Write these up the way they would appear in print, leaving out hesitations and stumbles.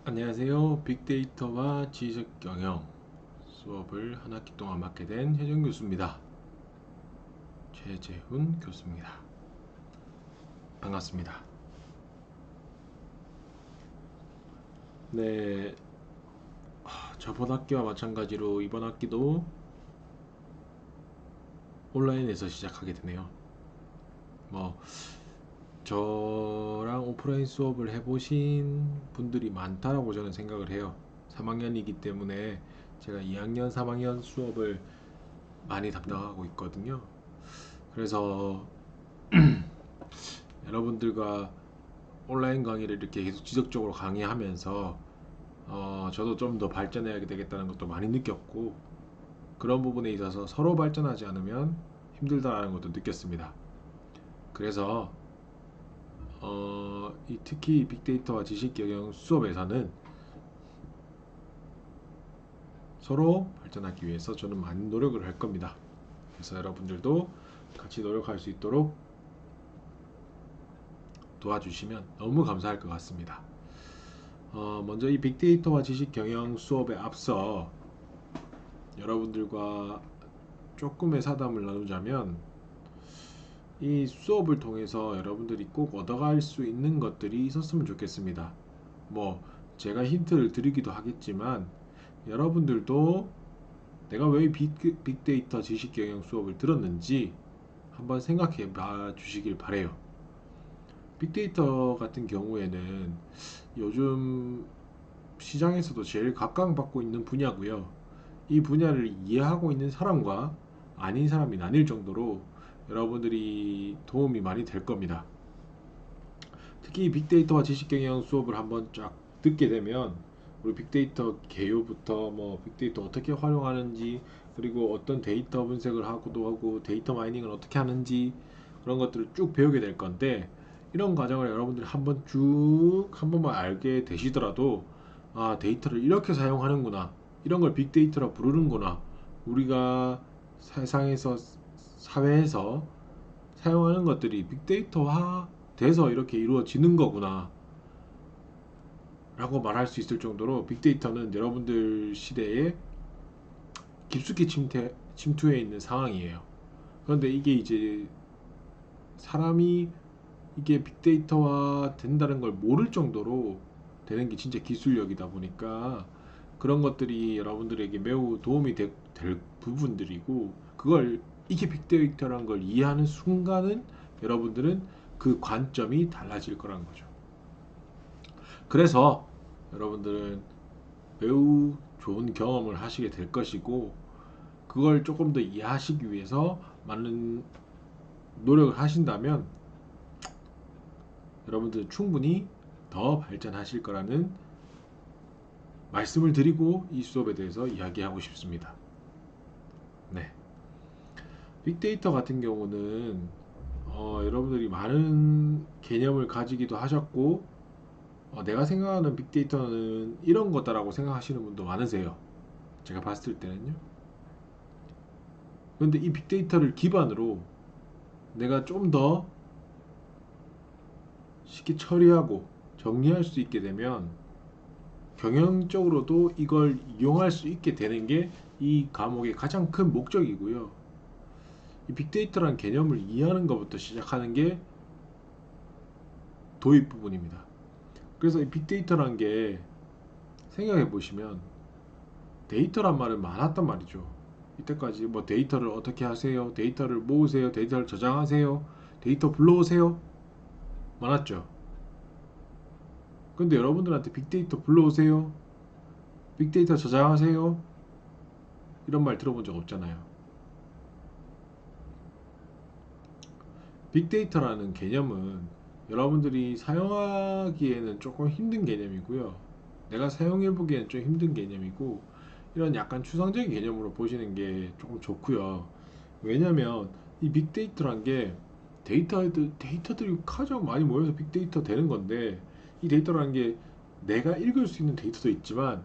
안녕하세요. 빅데이터와 지식 경영 수업을 한 학기 동안 맡게 된 혜정 교수입니다. 최재훈 교수입니다. 반갑습니다. 네, 저번 학기와 마찬가지로 이번 학기도 온라인에서 시작하게 되네요. 뭐 저랑 오프라인 수업을 해보신 분들이 많다라고 저는 생각을 해요. 3학년이기 때문에 제가 2학년, 3학년 수업을 많이 담당하고 있거든요. 그래서 여러분들과 온라인 강의를 이렇게 계속 지속적으로 강의하면서 저도 좀 더 발전해야 되겠다는 것도 많이 느꼈고, 그런 부분에 있어서 서로 발전하지 않으면 힘들다라는 것도 느꼈습니다. 그래서 특히 빅데이터와 지식 경영 수업에서는 서로 발전하기 위해서 저는 많은 노력을 할 겁니다. 그래서 여러분들도 같이 노력할 수 있도록 도와주시면 너무 감사할 것 같습니다. 먼저 이 빅데이터와 지식 경영 수업에 앞서 여러분들과 조금의 사담을 나누자면, 이 수업을 통해서 여러분들이 꼭 얻어갈 수 있는 것들이 있었으면 좋겠습니다. 뭐 제가 힌트를 드리기도 하겠지만, 여러분들도 내가 왜 빅데이터 지식 경영 수업을 들었는지 한번 생각해 봐 주시길 바래요. 빅데이터 같은 경우에는 요즘 시장에서도 제일 각광받고 있는 분야고요. 이 분야를 이해하고 있는 사람과 아닌 사람이 나뉠 정도로 여러분들이 도움이 많이 될 겁니다. 특히 빅데이터와 지식경영 수업을 한번 쫙 듣게 되면 우리 빅데이터 개요부터 뭐 빅데이터 어떻게 활용하는지, 그리고 어떤 데이터 분석을 하고도 하고 데이터 마이닝을 어떻게 하는지, 그런 것들을 쭉 배우게 될 건데, 이런 과정을 여러분들이 한번 쭉 한 번만 알게 되시더라도, 아, 데이터를 이렇게 사용하는구나, 이런 걸 빅데이터라 부르는구나, 우리가 세상에서, 사회에서 사용하는 것들이 빅데이터화 돼서 이렇게 이루어지는 거구나 라고 말할 수 있을 정도로 빅데이터는 여러분들 시대에 깊숙이 침투해 있는 상황이에요. 그런데 이게 이제 사람이 이게 빅데이터화 된다는 걸 모를 정도로 되는 게 진짜 기술력이다 보니까, 그런 것들이 여러분들에게 매우 도움이 될 부분들이고, 그걸, 이게 빅데이터라는 걸 이해하는 순간은 여러분들은 그 관점이 달라질 거라는 거죠. 그래서 여러분들은 매우 좋은 경험을 하시게 될 것이고, 그걸 조금 더 이해하시기 위해서 많은 노력을 하신다면 여러분들 충분히 더 발전하실 거라는 말씀을 드리고 이 수업에 대해서 이야기하고 싶습니다. 네. 빅데이터 같은 경우는 여러분들이 많은 개념을 가지기도 하셨고, 내가 생각하는 빅데이터는 이런 거다라고 생각하시는 분도 많으세요. 제가 봤을 때는요. 그런데 이 빅데이터를 기반으로 내가 좀 더 쉽게 처리하고 정리할 수 있게 되면 경영적으로도 이걸 이용할 수 있게 되는 게 이 과목의 가장 큰 목적이고요. 이 빅데이터란 개념을 이해하는 것부터 시작하는 게 도입 부분입니다. 그래서 이 빅데이터란 게, 생각해 보시면 데이터란 말은 많았단 말이죠. 이때까지 뭐 데이터를 어떻게 하세요? 데이터를 모으세요? 데이터를 저장하세요? 데이터 불러오세요? 많았죠. 근데 여러분들한테 빅데이터 불러오세요, 빅데이터 저장하세요, 이런 말 들어본 적 없잖아요. 빅데이터라는 개념은 여러분들이 사용하기에는 조금 힘든 개념이고요. 내가 사용해보기에는 좀 힘든 개념이고, 이런 약간 추상적인 개념으로 보시는 게 조금 좋고요. 왜냐면 이 빅데이터란 게 데이터들이 가장 많이 모여서 빅데이터 되는 건데, 이 데이터라는 게 내가 읽을 수 있는 데이터도 있지만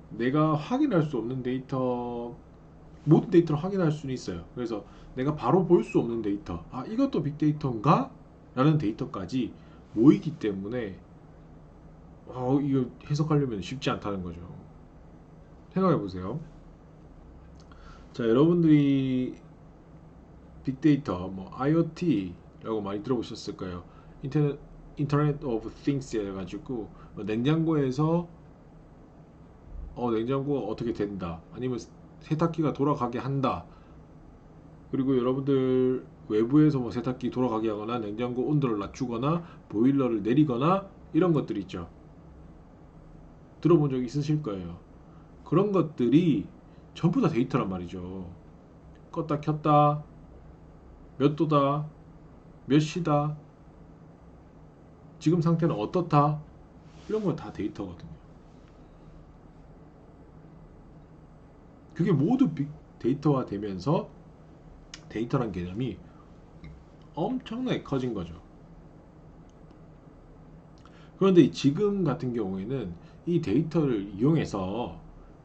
내가 확인할 수 없는 데이터, 모든 데이터를 확인할 수는 있어요. 그래서 내가 바로 볼 수 없는 데이터, 아, 이것도 빅데이터인가? 라는 데이터까지 모이기 때문에 이거 해석하려면 쉽지 않다는 거죠. 생각해 보세요. 자, 여러분들이 빅데이터, 뭐 IoT라고 많이 들어보셨을 거예요. 인터넷 오브 띵스 해가지고 냉장고에서 냉장고가 어떻게 된다, 아니면 세탁기가 돌아가게 한다, 그리고 여러분들 외부에서 뭐 세탁기 돌아가게 하거나 냉장고 온도를 낮추거나 보일러를 내리거나 이런 것들 있죠. 들어본 적 있으실 거예요. 그런 것들이 전부 다 데이터란 말이죠. 껐다 켰다, 몇 도다, 몇 시다, 지금 상태는 어떻다, 이런 건 다 데이터거든요. 그게 모두 빅데이터화 되면서 데이터란 개념이 엄청나게 커진 거죠. 그런데 지금 같은 경우에는 이 데이터를 이용해서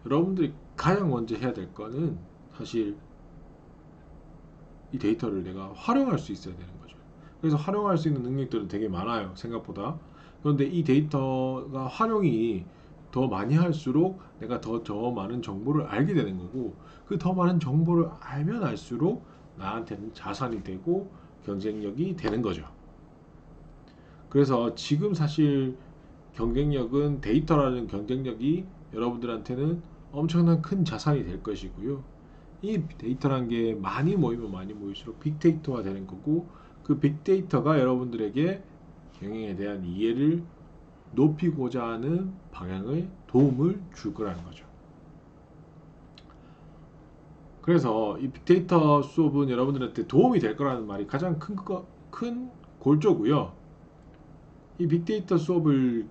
여러분들이 가장 먼저 해야 될 거는 사실 이 데이터를 내가 활용할 수 있어야 되는 거죠. 그래서 활용할 수 있는 능력들은 되게 많아요, 생각보다. 그런데 이 데이터가 활용이 더 많이 할수록 내가 더 많은 정보를 알게 되는 거고, 그 더 많은 정보를 알면 알수록 나한테는 자산이 되고 경쟁력이 되는 거죠. 그래서 지금 사실 경쟁력은, 데이터라는 경쟁력이 여러분들한테는 엄청난 큰 자산이 될 것이고요. 이 데이터란 게 많이 모이면 많이 모일수록 빅데이터가 되는 거고, 그 빅데이터가 여러분들에게 경영에 대한 이해를 높이고자 하는 방향의 도움을 줄 거라는 거죠. 그래서 이 빅데이터 수업은 여러분들한테 도움이 될 거라는 말이 가장 큰 골조고요. 이 빅데이터 수업을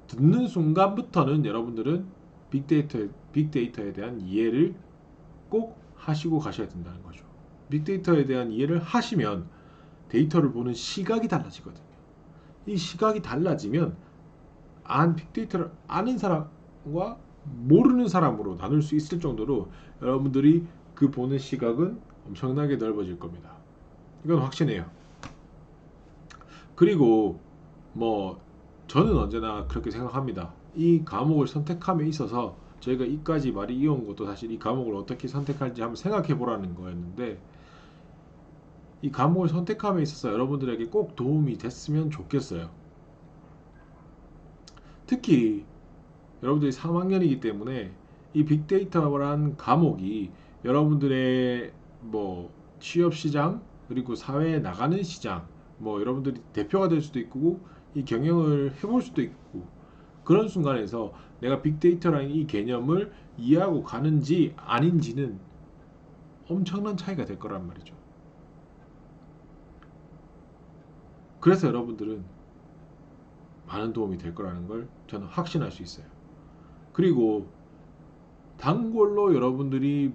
듣는 순간부터는 여러분들은 빅데이터에 대한 이해를 꼭 하시고 가셔야 된다는 거죠. 빅데이터에 대한 이해를 하시면 데이터를 보는 시각이 달라지거든요. 이 시각이 달라지면 빅데이터를 아는 사람과 모르는 사람으로 나눌 수 있을 정도로 여러분들이 그 보는 시각은 엄청나게 넓어질 겁니다. 이건 확신해요. 그리고 뭐 저는 언제나 그렇게 생각합니다. 이 과목을 선택함에 있어서 저희가 이까지 말이 이어온 것도 사실 이 과목을 어떻게 선택할지 한번 생각해 보라는 거였는데, 이 과목을 선택함에 있어서 여러분들에게 꼭 도움이 됐으면 좋겠어요. 특히 여러분들이 3학년이기 때문에 이 빅데이터란 과목이 여러분들의 뭐 취업 시장, 그리고 사회에 나가는 시장, 뭐 여러분들이 대표가 될 수도 있고 이 경영을 해볼 수도 있고, 그런 순간에서 내가 빅데이터라는 이 개념을 이해하고 가는지 아닌지는 엄청난 차이가 될 거란 말이죠. 그래서 여러분들은 많은 도움이 될 거라는 걸 저는 확신할 수 있어요. 그리고 단골로 여러분들이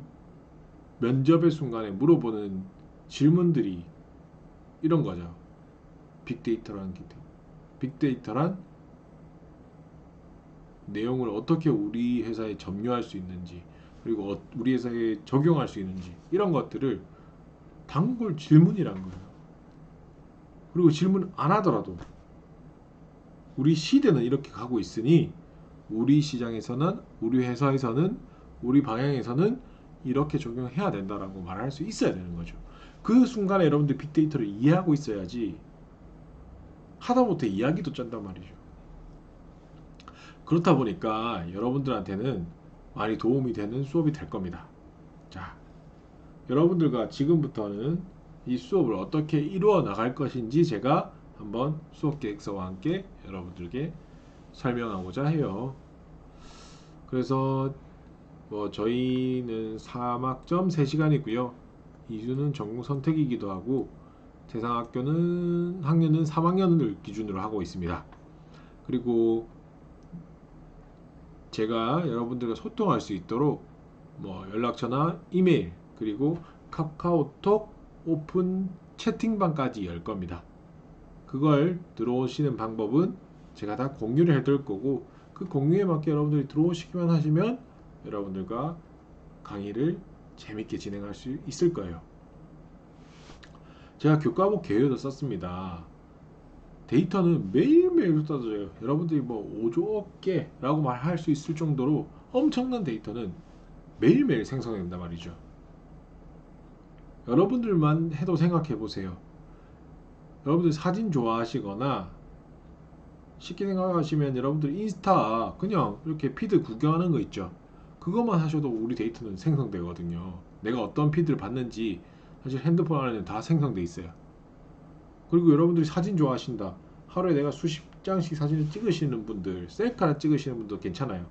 면접의 순간에 물어보는 질문들이 이런 거죠. 빅데이터란 내용을 어떻게 우리 회사에 점유할 수 있는지, 그리고 우리 회사에 적용할 수 있는지, 이런 것들을 단골 질문이란 거예요. 그리고 질문 안 하더라도 우리 시대는 이렇게 가고 있으니 우리 시장에서는, 우리 회사에서는, 우리 방향에서는 이렇게 적용해야 된다라고 말할 수 있어야 되는 거죠. 그 순간에 여러분들 빅데이터를 이해하고 있어야지 하다못해 이야기도 짠단 말이죠. 그렇다 보니까 여러분들한테는 많이 도움이 되는 수업이 될 겁니다. 자, 여러분들과 지금부터는 이 수업을 어떻게 이루어 나갈 것인지 제가 한번 수업 계획서와 함께 여러분들께 설명하고자 해요. 그래서 뭐 저희는 3학점 3시간이고요. 2주는 전공 선택이기도 하고, 대상학교는 학년은 3학년을 기준으로 하고 있습니다. 그리고 제가 여러분들과 소통할 수 있도록 뭐 연락처나 이메일, 그리고 카카오톡 오픈 채팅방까지 열 겁니다. 그걸 들어오시는 방법은 제가 다 공유를 해둘 거고, 그 공유에 맞게 여러분들이 들어오시기만 하시면 여러분들과 강의를 재밌게 진행할 수 있을 거예요. 제가 교과목 개요도 썼습니다. 데이터는 매일매일 쏟아져요. 여러분들이 뭐 5조 개라고 말할 수 있을 정도로 엄청난 데이터는 매일매일 생성된단 말이죠. 여러분들만 해도 생각해 보세요. 여러분들 사진 좋아하시거나 쉽게 생각하시면 여러분들 인스타 그냥 이렇게 피드 구경하는 거 있죠. 그것만 하셔도 우리 데이터는 생성되거든요. 내가 어떤 피드를 봤는지 사실 핸드폰 안에는 다 생성돼 있어요. 그리고 여러분들이 사진 좋아하신다. 하루에 내가 수십 장씩 사진을 찍으시는 분들, 셀카를 찍으시는 분도 괜찮아요.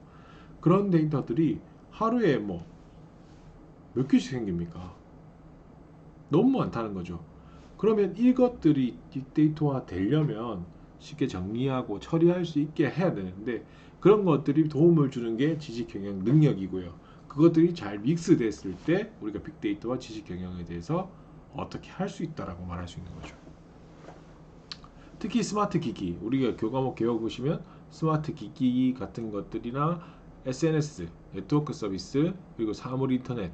그런 데이터들이 하루에 뭐 몇 개씩 생깁니까? 너무 많다는 거죠. 그러면 이것들이 빅데이터화 되려면 쉽게 정리하고 처리할 수 있게 해야 되는데 그런 것들이 도움을 주는 게 지식경영 능력이고요. 그것들이 잘 믹스됐을 때 우리가 빅데이터와 지식경영에 대해서 어떻게 할 수 있다라고 말할 수 있는 거죠. 특히 스마트 기기, 우리가 교과목 개혁 보시면 스마트 기기 같은 것들이나 SNS, 네트워크 서비스, 그리고 사물 인터넷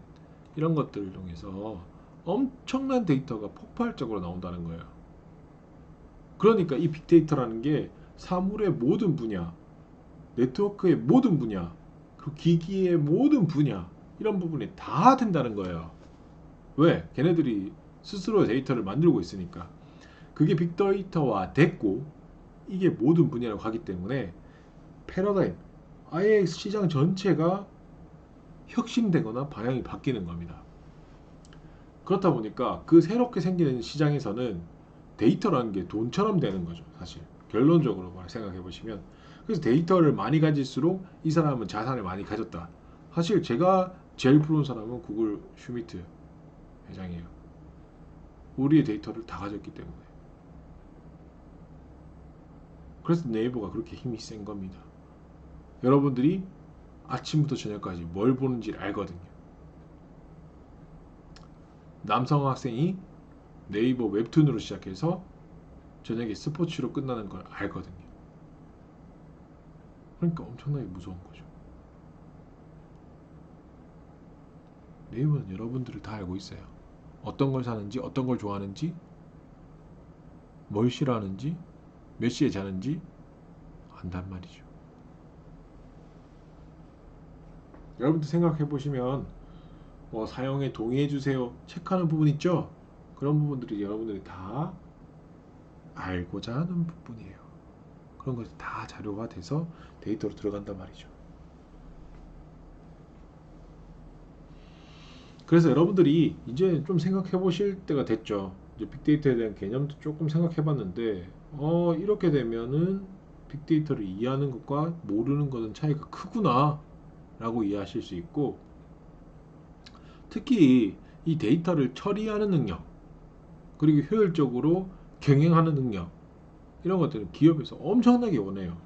이런 것들을 통해서 엄청난 데이터가 폭발적으로 나온다는 거예요. 그러니까 이 빅데이터라는 게 사물의 모든 분야, 네트워크의 모든 분야, 그 기기의 모든 분야 이런 부분이 다 된다는 거예요. 왜? 걔네들이 스스로 데이터를 만들고 있으니까. 그게 빅데이터화 됐고 이게 모든 분야라고 하기 때문에 패러다임, 아예 시장 전체가 혁신되거나 방향이 바뀌는 겁니다. 그렇다 보니까 그 새롭게 생기는 시장에서는 데이터라는 게 돈처럼 되는 거죠, 사실. 결론적으로 생각해 보시면. 그래서 데이터를 많이 가질수록 이 사람은 자산을 많이 가졌다. 사실 제가 제일 부러운 사람은 구글 슈미트 회장이에요. 우리의 데이터를 다 가졌기 때문에. 그래서 네이버가 그렇게 힘이 센 겁니다. 여러분들이 아침부터 저녁까지 뭘 보는지 알거든요. 남성 학생이 네이버 웹툰으로 시작해서 저녁에 스포츠로 끝나는 걸 알거든요. 그러니까 엄청나게 무서운 거죠. 네이버는 여러분들을 다 알고 있어요. 어떤 걸 사는지, 어떤 걸 좋아하는지, 뭘 싫어하는지, 몇 시에 자는지 안단 말이죠. 여러분들 생각해 보시면 뭐 사용에 동의해 주세요 체크하는 부분 있죠? 그런 부분들이 여러분들이 다 알고자 하는 부분이에요. 그런 것이 다 자료화 돼서 데이터로 들어간단 말이죠. 그래서 여러분들이 이제 좀 생각해 보실 때가 됐죠. 이제 빅데이터에 대한 개념도 조금 생각해 봤는데 이렇게 되면은 빅데이터를 이해하는 것과 모르는 것은 차이가 크구나 라고 이해하실 수 있고, 특히 이 데이터를 처리하는 능력 그리고 효율적으로 경영하는 능력 이런 것들은 기업에서 엄청나게 원해요.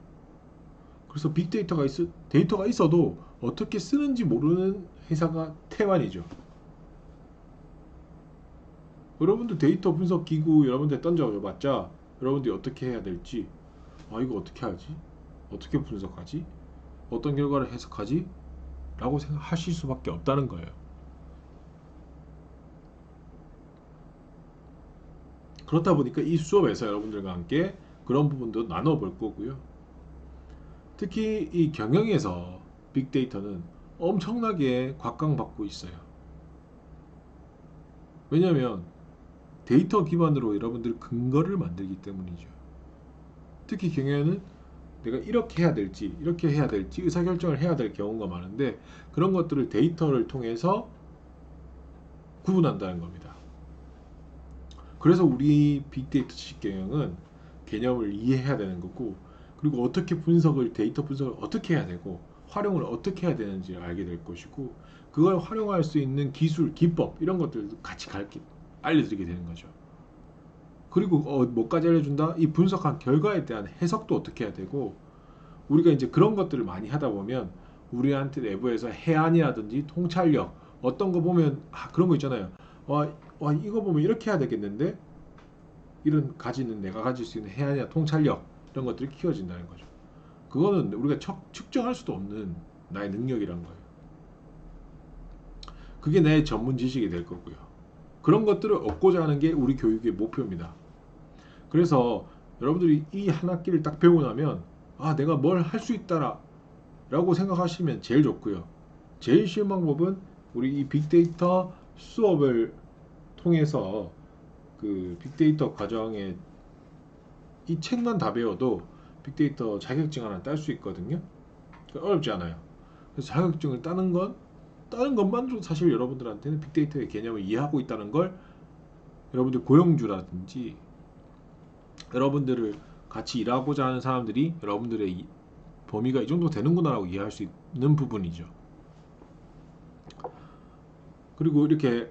그래서 데이터가 있어도 어떻게 쓰는지 모르는 회사가 태반이죠. 여러분들 데이터 분석 기구 여러분들 던져봤자 여러분들이 어떻게 해야 될지, 이거 어떻게 하지? 어떻게 분석하지? 어떤 결과를 해석하지? 라고 생각하실 수밖에 없다는 거예요. 그렇다 보니까 이 수업에서 여러분들과 함께 그런 부분도 나눠볼 거고요. 특히 이 경영에서 빅데이터는 엄청나게 곽강받고 있어요. 왜냐하면 데이터 기반으로 여러분들 근거를 만들기 때문이죠. 특히 경영에는 내가 이렇게 해야 될지 이렇게 해야 될지 의사결정을 해야 될 경우가 많은데 그런 것들을 데이터를 통해서 구분한다는 겁니다. 그래서 우리 빅데이터 지식 경영은 개념을 이해해야 되는 거고, 그리고 어떻게 데이터 분석을 어떻게 해야 되고 활용을 어떻게 해야 되는지 알게 될 것이고, 그걸 활용할 수 있는 기술, 기법 이런 것들도 같이 알려드리게 되는 거죠. 그리고 뭐까지 알려준다? 이 분석한 결과에 대한 해석도 어떻게 해야 되고, 우리가 이제 그런 것들을 많이 하다 보면 우리한테 내부에서 해안이라든지 통찰력 어떤 거 보면 그런 거 있잖아요. 이거 보면 이렇게 해야 되겠는데 이런 내가 가질 수 있는 해안이나 통찰력 이런 것들이 키워진다는 거죠. 그거는 우리가 측정할 수도 없는 나의 능력이란 거예요. 그게 내 전문 지식이 될 거고요. 그런 것들을 얻고자 하는 게 우리 교육의 목표입니다. 그래서 여러분들이 이 한 학기를 딱 배우고 나면 아 내가 뭘 할 수 있다라 라고 생각하시면 제일 좋고요. 제일 쉬운 방법은 우리 이 빅데이터 수업을 통해서 그 빅데이터 과정에 이 책만 다 배워도 빅데이터 자격증 하나 딸 수 있거든요. 어렵지 않아요. 그래서 자격증을 따는 것만으로 사실 여러분들한테는 빅데이터의 개념을 이해하고 있다는 걸 여러분들 고용주라든지 여러분들을 같이 일하고자 하는 사람들이 여러분들의 범위가 이 정도 되는구나라고 이해할 수 있는 부분이죠. 그리고 이렇게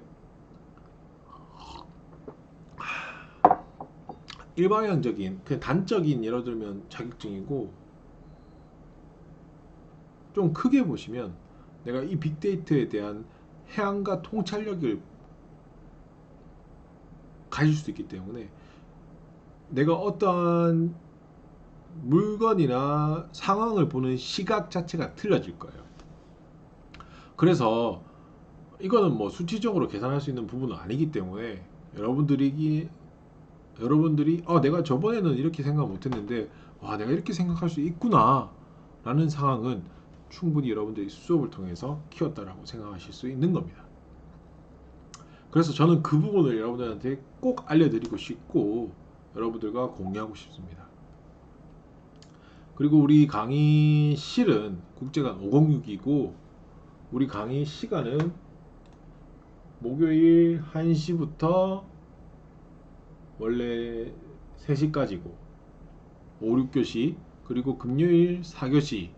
일방향적인 그냥 단적인 예를 들면 자격증이고 좀 크게 보시면 내가 이 빅데이터에 대한 해안과 통찰력을 가질 수 있기 때문에 내가 어떠한 물건이나 상황을 보는 시각 자체가 틀려질 거예요. 그래서 이거는 뭐 수치적으로 계산할 수 있는 부분은 아니기 때문에 여러분들이 내가 저번에는 이렇게 생각 못했는데 와 내가 이렇게 생각할 수 있구나 라는 상황은 충분히 여러분들이 수업을 통해서 키웠다라고 생각하실 수 있는 겁니다. 그래서 저는 그 부분을 여러분들한테 꼭 알려드리고 싶고 여러분들과 공유하고 싶습니다. 그리고 우리 강의실은 국제관 506이고 우리 강의 시간은 목요일 1시부터 원래 3시까지고 5, 6교시 그리고 금요일 4교시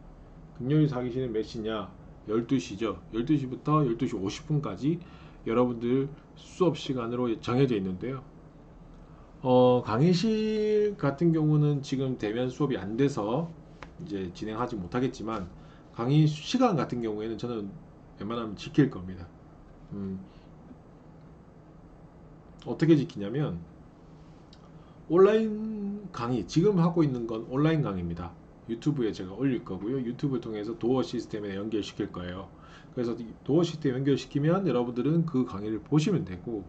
금요일 4교시는 몇 시냐 12시죠 12시부터 12시 50분까지 여러분들 수업 시간으로 정해져 있는데요 강의실 같은 경우는 지금 대면 수업이 안 돼서 이제 진행하지 못하겠지만 강의 시간 같은 경우에는 저는 웬만하면 지킬 겁니다. 어떻게 지키냐면 온라인 강의 지금 하고 있는 건 온라인 강의입니다. 유튜브에 제가 올릴 거고요. 유튜브를 통해서 도어 시스템에 연결시킬 거예요. 그래서 도어 시스템 연결시키면 여러분들은 그 강의를 보시면 되고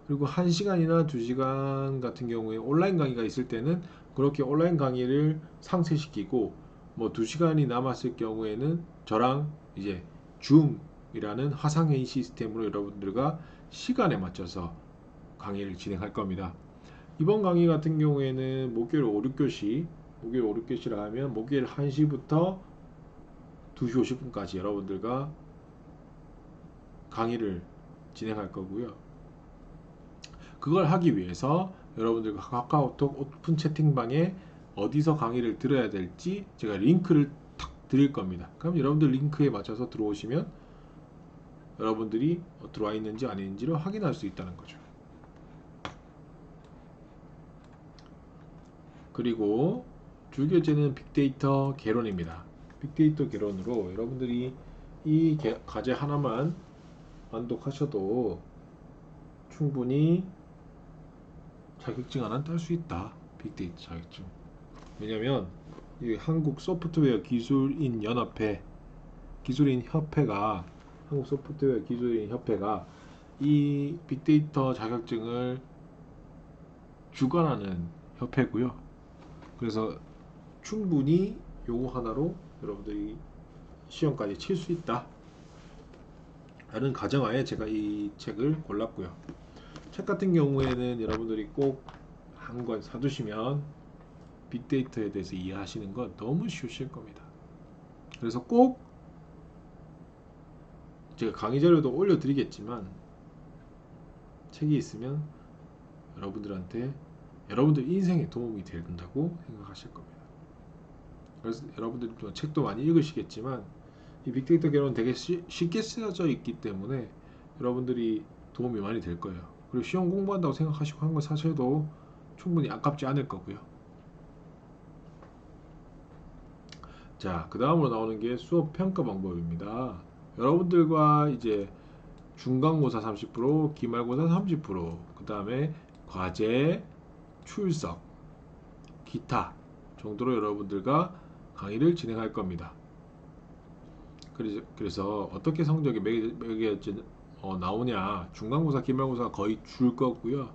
그리고 1시간이나 2시간 같은 경우에 온라인 강의가 있을 때는 그렇게 온라인 강의를 상쇄시키고 뭐 2시간이 남았을 경우에는 저랑 이제 줌이라는 화상회의 시스템으로 여러분들과 시간에 맞춰서 강의를 진행할 겁니다. 이번 강의 같은 경우에는 목요일 5, 6교시 목요일 5, 6교시를 하면 목요일 1시부터 2시 50분까지 여러분들과 강의를 진행할 거고요. 그걸 하기 위해서 여러분들과 카카오톡 오픈 채팅방에 어디서 강의를 들어야 될지 제가 링크를 탁 드릴 겁니다. 그럼 여러분들 링크에 맞춰서 들어오시면 여러분들이 들어와 있는지 아닌지를 확인할 수 있다는 거죠. 그리고 주교재는 빅데이터 개론입니다. 빅데이터 개론으로 여러분들이 이 과제 하나만 완독하셔도 충분히 자격증 하나 딸 수 있다. 빅데이터 자격증. 왜냐면 이 한국 소프트웨어 기술인 연합회 기술인 협회가 한국 소프트웨어 기술인 협회가 이 빅데이터 자격증을 주관하는 협회고요. 그래서 충분히 요거 하나로 여러분들이 시험까지 칠 수 있다 라는 가정하에 제가 이 책을 골랐고요. 책 같은 경우에는 여러분들이 꼭 한 권 사두시면 빅데이터에 대해서 이해하시는 건 너무 쉬우실 겁니다. 그래서 꼭 제가 강의 자료도 올려드리겠지만 책이 있으면 여러분들한테 여러분들 인생에 도움이 된다고 생각하실 겁니다. 그래서 여러분들이 또 책도 많이 읽으시겠지만 이 빅데이터 개론은 되게 쉽게 쓰여져 있기 때문에 여러분들이 도움이 많이 될 거예요. 그리고 시험 공부한다고 생각하시고 한 거 사셔도 충분히 아깝지 않을 거고요. 자, 그 다음으로 나오는 게 수업 평가 방법입니다. 여러분들과 이제 중간고사 30%, 기말고사 30%, 그 다음에 과제, 출석, 기타 정도로 여러분들과 강의를 진행할 겁니다. 그래서 어떻게 성적이 나오냐 중간고사 기말고사 거의 줄 거고요.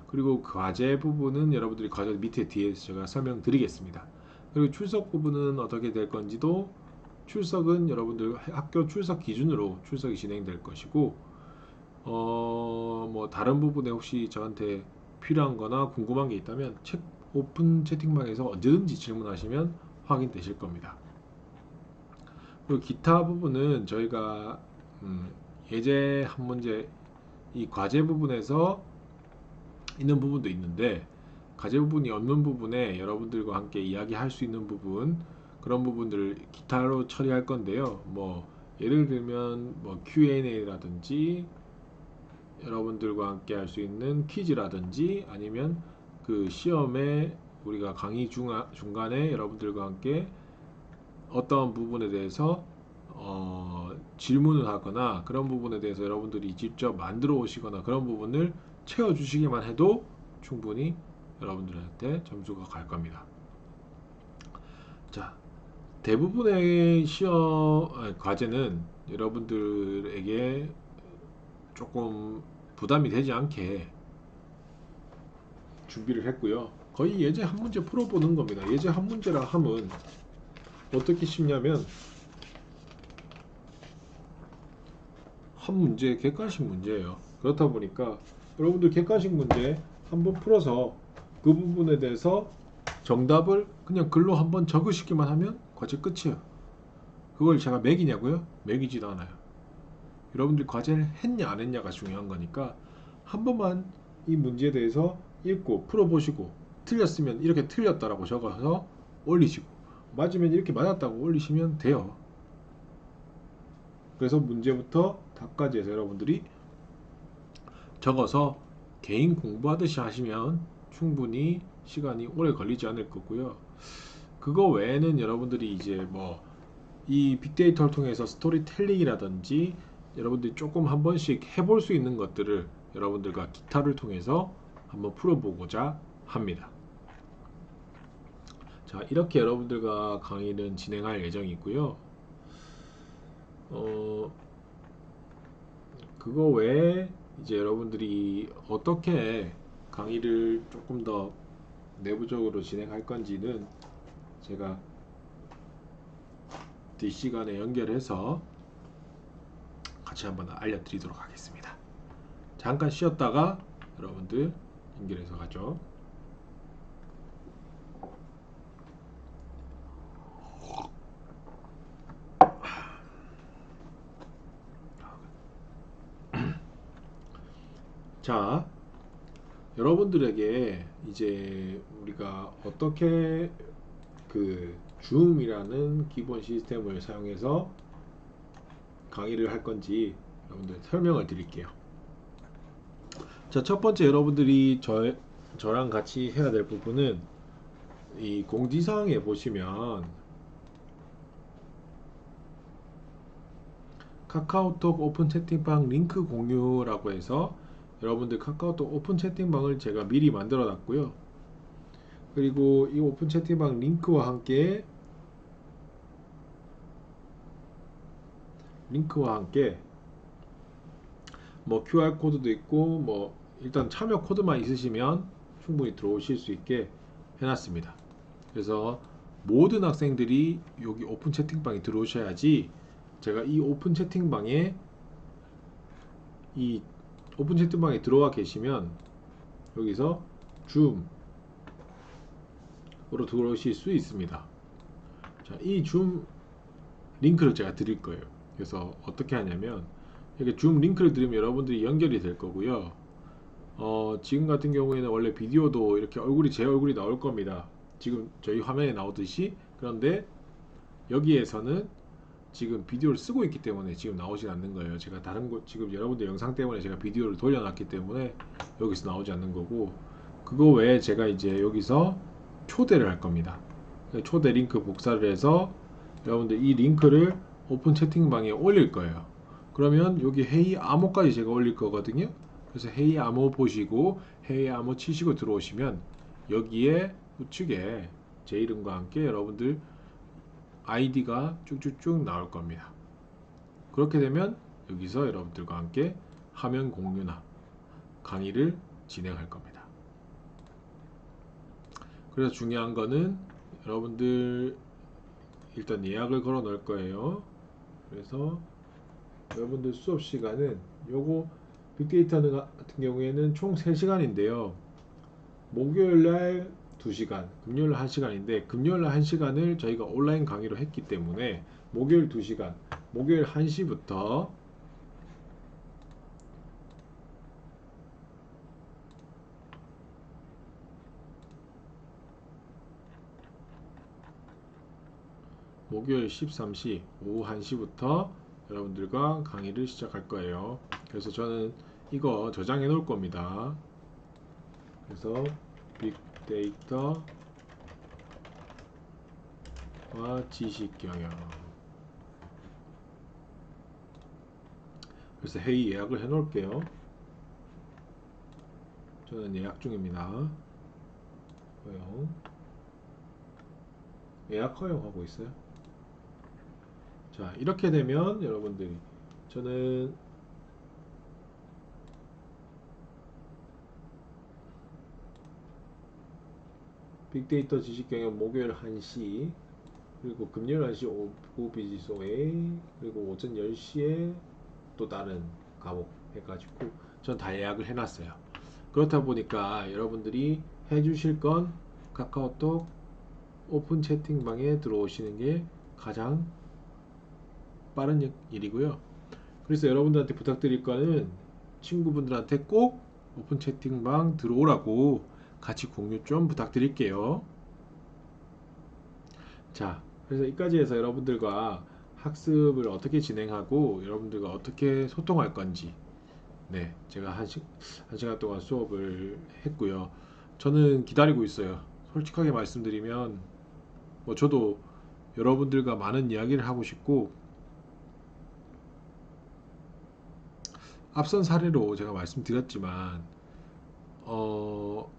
그리고 과제 부분은 여러분들이 과제 밑에 뒤에 제가 설명드리겠습니다. 그리고 출석 부분은 어떻게 될 건지도 출석은 여러분들 학교 출석 기준으로 출석이 진행될 것이고 뭐 다른 부분에 혹시 저한테 필요한 거나 궁금한 게 있다면 오픈 채팅방에서 언제든지 질문하시면 확인되실 겁니다. 그리고 기타 부분은 저희가 예제 한 문제 이 과제 부분에서 있는 부분도 있는데 과제 부분이 없는 부분에 여러분들과 함께 이야기할 수 있는 부분 그런 부분들을 기타로 처리할 건데요. 뭐 예를 들면 뭐 Q&A라든지 여러분들과 함께 할 수 있는 퀴즈라든지 아니면 그 시험에 우리가 강의 중간에 여러분들과 함께 어떤 부분에 대해서 질문을 하거나 그런 부분에 대해서 여러분들이 직접 만들어 오시거나 그런 부분을 채워주시기만 해도 충분히 여러분들한테 점수가 갈 겁니다. 자, 대부분의 과제는 여러분들에게 조금 부담이 되지 않게 준비를 했고요. 거의 예제 한 문제 풀어보는 겁니다. 예제 한 문제라 함은 어떻게 쉽냐면 한 문제 객관식 문제예요. 그렇다 보니까 여러분들 객관식 문제 한번 풀어서 그 부분에 대해서 정답을 그냥 글로 한번 적으시기만 하면 과제 끝이에요. 그걸 제가 매기냐고요? 매기지도 않아요. 여러분들 과제를 했냐 안 했냐가 중요한 거니까 한 번만 이 문제에 대해서 읽고 풀어보시고 틀렸으면 이렇게 틀렸다라고 적어서 올리시고 맞으면 이렇게 맞았다고 올리시면 돼요. 그래서 문제부터 답까지 해서 여러분들이 적어서 개인 공부하듯이 하시면 충분히 시간이 오래 걸리지 않을 거고요. 그거 외에는 여러분들이 이제 뭐 이 빅데이터를 통해서 스토리텔링이라든지 여러분들이 조금 한 번씩 해볼 수 있는 것들을 여러분들과 기타를 통해서 한번 풀어보고자 합니다. 자, 이렇게 여러분들과 강의는 진행할 예정이고요. 그거 외에 이제 여러분들이 어떻게 강의를 조금 더 내부적으로 진행할 건지는 제가 뒷시간에 연결해서 같이 한번 알려드리도록 하겠습니다. 잠깐 쉬었다가 여러분들 연결해서 가죠. 자, 여러분들에게 이제 우리가 어떻게 그 줌이라는 기본 시스템을 사용해서 강의를 할 건지 여러분들 설명을 드릴게요. 자, 첫 번째 여러분들이 저랑 같이 해야 될 부분은 이 공지사항에 보시면 카카오톡 오픈 채팅방 링크 공유라고 해서 여러분들 카카오톡 오픈 채팅방을 제가 미리 만들어 놨고요. 그리고 이 오픈 채팅방 링크와 함께 뭐 QR 코드도 있고 뭐 일단 참여 코드만 있으시면 충분히 들어오실 수 있게 해놨습니다. 그래서 모든 학생들이 여기 오픈 채팅방에 들어오셔야지 제가 이 오픈 채팅방에 들어와 계시면 여기서 줌으로 들어오실 수 있습니다. 자, 이 줌 링크를 제가 드릴 거예요. 그래서 어떻게 하냐면 이렇게 줌 링크를 드리면 여러분들이 연결이 될 거고요. 지금 같은 경우에는 원래 비디오도 이렇게 제 얼굴이 나올 겁니다. 지금 저희 화면에 나오듯이. 그런데 여기에서는 지금 비디오를 쓰고 있기 때문에 지금 나오지 않는 거예요. 제가 다른 곳 지금 여러분들 영상 때문에 제가 비디오를 돌려놨기 때문에 여기서 나오지 않는 거고, 그거 외에 제가 이제 여기서 초대를 할 겁니다. 초대 링크 복사를 해서 여러분들 이 링크를 오픈 채팅방에 올릴 거예요. 그러면 여기 회의 암호까지 제가 올릴 거거든요. 그래서 회의 암호 보시고 회의 암호 치시고 들어오시면 여기에 우측에 제 이름과 함께 여러분들 아이디가 쭉쭉쭉 나올 겁니다. 그렇게 되면 여기서 여러분들과 함께 화면 공유나 강의를 진행할 겁니다. 그래서 중요한 거는 여러분들 일단 예약을 걸어 놓을 거예요. 그래서 여러분들 수업 시간은 요거 빅데이터 같은 경우에는 총 3시간인데요. 목요일날 2시간, 금요일날 1시간인데 금요일날 1시간을 저희가 온라인 강의로 했기 때문에 목요일 2시간, 목요일 1시부터 목요일 13시 오후 1시부터 여러분들과 강의를 시작할 거예요. 그래서 저는 이거 저장해 놓을 겁니다. 그래서 빅데이터와 지식 경영. 그래서 회의 예약을 해 놓을게요. 저는 예약 중입니다. 허용. 예약 허용하고 있어요. 자, 이렇게 되면 여러분들이 저는 빅데이터 지식경영 목요일 1시, 그리고 금요일 1시 오후 비지소에, 그리고 오전 10시에 또 다른 과목 해가지고 전 다 예약을 해놨어요. 그렇다 보니까 여러분들이 해주실 건 카카오톡 오픈 채팅방에 들어오시는 게 가장 빠른 일이고요. 그래서 여러분들한테 부탁드릴 거는 친구분들한테 꼭 오픈 채팅방 들어오라고 같이 공유 좀 부탁드릴게요. 자, 그래서 여기까지 해서 여러분들과 학습을 어떻게 진행하고 여러분들과 어떻게 소통할 건지, 네, 제가 한 시간 동안 수업을 했고요. 저는 기다리고 있어요. 솔직하게 말씀드리면 뭐 저도 여러분들과 많은 이야기를 하고 싶고, 앞선 사례로 제가 말씀드렸지만 어,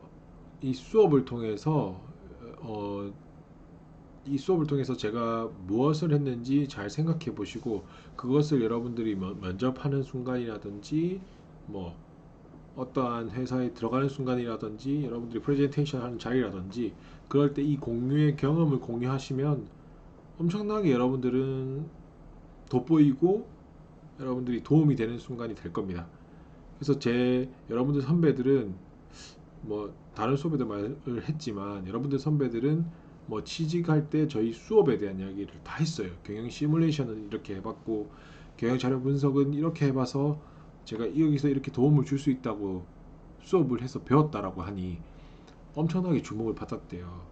이 수업을 통해서 어, 이 수업을 통해서 제가 무엇을 했는지 잘 생각해 보시고 그것을 여러분들이 면접하는 순간이라든지 뭐 어떠한 회사에 들어가는 순간이라든지 여러분들이 프레젠테이션 하는 자리라든지 그럴 때 이 공유의 경험을 공유하시면 엄청나게 여러분들은 돋보이고 여러분들이 도움이 되는 순간이 될 겁니다. 그래서 여러분들 선배들은 뭐 다른 수업에도 말을 했지만 여러분들 선배들은 뭐 취직할 때 저희 수업에 대한 이야기를 다 했어요. 경영 시뮬레이션은 이렇게 해봤고 경영 자료 분석은 이렇게 해봐서 제가 여기서 이렇게 도움을 줄 수 있다고 수업을 해서 배웠다라고 하니 엄청나게 주목을 받았대요.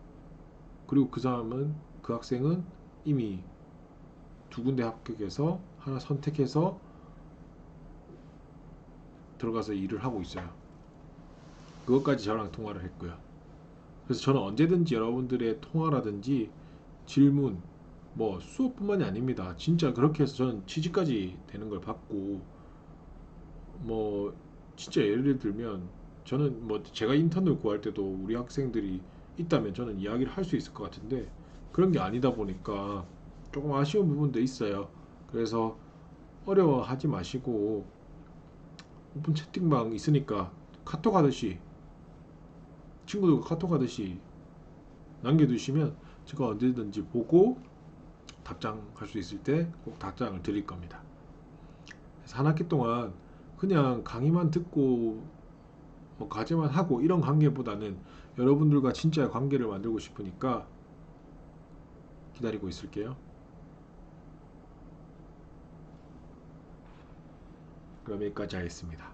그리고 그 학생은 이미 2군데 합격해서 하나 선택해서 들어가서 일을 하고 있어요. 그것까지 저랑 통화를 했고요. 그래서 저는 언제든지 여러분들의 통화라든지 질문, 뭐 수업뿐만이 아닙니다. 진짜 그렇게 해서 저는 취직까지 되는 걸 봤고, 뭐 진짜 예를 들면 저는 뭐 제가 인턴을 구할 때도 우리 학생들이 있다면 저는 이야기를 할 수 있을 것 같은데 그런 게 아니다 보니까 조금 아쉬운 부분도 있어요. 그래서 어려워하지 마시고 오픈 채팅방 있으니까 카톡 하듯이 친구들과 카톡 하듯이 남겨두시면 제가 언제든지 보고 답장할 수 있을 때 꼭 답장을 드릴 겁니다. 그래서 한 학기 동안 그냥 강의만 듣고 뭐 과제만 하고 이런 관계보다는 여러분들과 진짜의 관계를 만들고 싶으니까 기다리고 있을게요. 그럼 여기까지 하겠습니다.